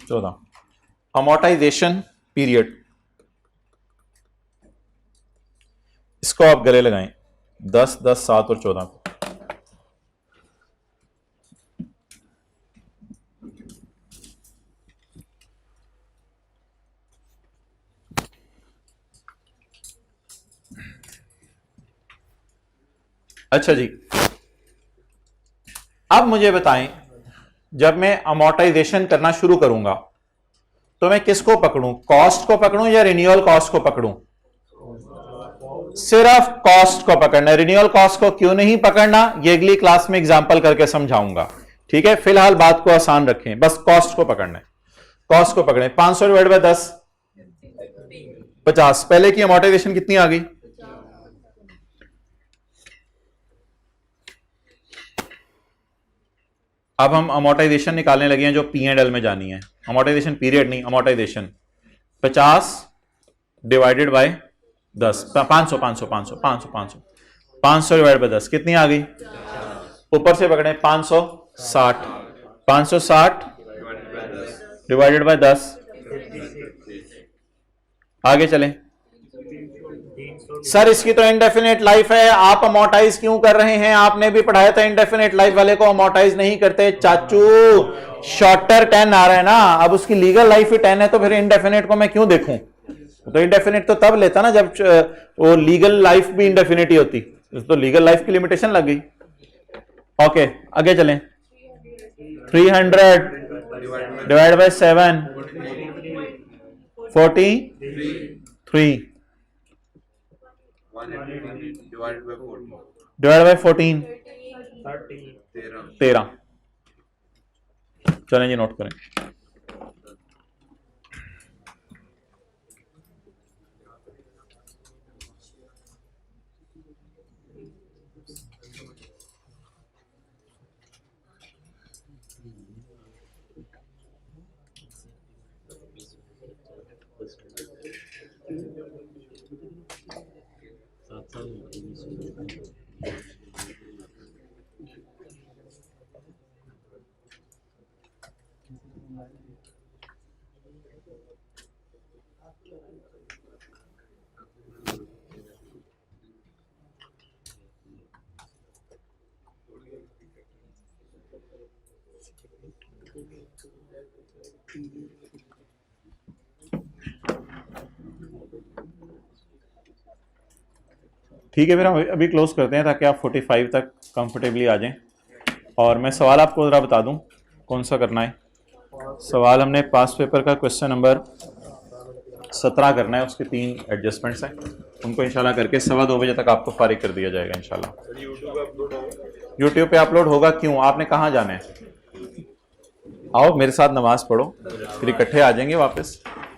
14। अमोर्टाइजेशन पीरियड, इसको आप गले लगाएं 10, 10, 7 और 14 को। अच्छा जी अब मुझे बताएं, जब मैं अमोर्टाइजेशन करना शुरू करूंगा तो मैं किसको पकड़ूं? कॉस्ट को पकड़ूं या रिन्यूअल कॉस्ट को पकड़ूं? सिर्फ कॉस्ट को पकड़ना है। रिन्यूअल कॉस्ट को क्यों नहीं पकड़ना, ये अगली क्लास में एग्जांपल करके समझाऊंगा। ठीक है, फिलहाल बात को आसान रखें, बस कॉस्ट को पकड़ना है। कॉस्ट को पकड़े 500 डिवाइड बाय 10 50। पहले की अमोर्टाइजेशन कितनी आ गई? अब हम अमोर्टाइजेशन निकालने लगे हैं जो P&L में जानी है। अमोर्टाइजेशन पीरियड नहीं, amortisation 50 divided by 10, 500 500 500 500 500 500 divide by 10 कितनी आ गई? ऊपर से पकड़े 560, 560 डिवाइडेड बाय 10। आगे चलें सर इसकी तो इनडेफिनेट लाइफ है, आप अमोर्टाइज क्यों कर रहे हैं? आपने भी पढ़ाया था इनडेफिनेट लाइफ वाले को अमोर्टाइज नहीं करते। चाचू शॉर्टर 10 आ रहा है ना, अब उसकी लीगल लाइफ ही 10 है, तो फिर इनडेफिनेट को मैं क्यों देखूं? तो इनडेफिनेट तो तब लेता ना जब वो लीगल लाइफ भी इनडेफिनेट ही होती, तो लीगल लाइफ की लिमिटेशन लग गई। ओके आगे चलें। 300 डिवाइड बाय 7 43 डिवाइड बाय 14 13। चलें जी नोट करें। ठीक है, फिर हम अभी क्लोज करते हैं ताकि आप 45 तक कंफर्टेबली आ जाएं। और मैं सवाल आपको ज़रा बता दूं कौन सा करना है। सवाल हमने पास पेपर का क्वेश्चन नंबर 17 करना है, उसके 3 एडजस्टमेंट्स हैं, उनको इंशाल्लाह करके 2:15 बजे तक आपको फारिग कर दिया जाएगा इंशाल्लाह। यूट्यूब पे अपलोड होगा। क्यों, आपने कहाँ जाना है? आओ मेरे साथ नमाज पढ़ो, फिर इकट्ठे आ जाएंगे वापस।